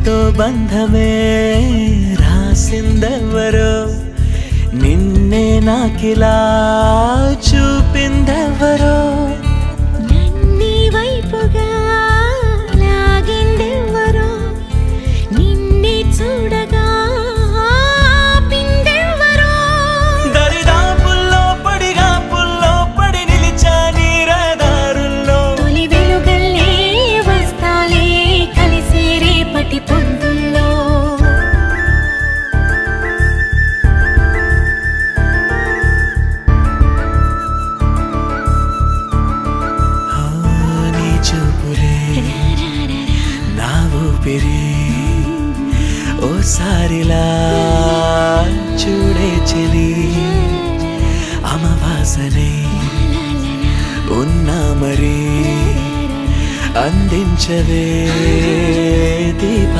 నీతో బంధమే రాసిందెవరో నిన్నే నాకిలా చూపిందెవరో నన్ని వైపుగా లాగిందెవరో నిన్నే చూడగా ఆపిందెవరో దరిదాపుల్లో పడిగా పుల్లో పడి నిలిచా నీ రహదారుల్లో తొలి వెలుగల్లే వస్తాలే కలిసి రేపటి పొద్దుల్లో నీ చూపులే నా ఊపిరి ఓసారిలా చూడే చెలి అమవాసనే ఉన్నా మరి అందించవే దీపా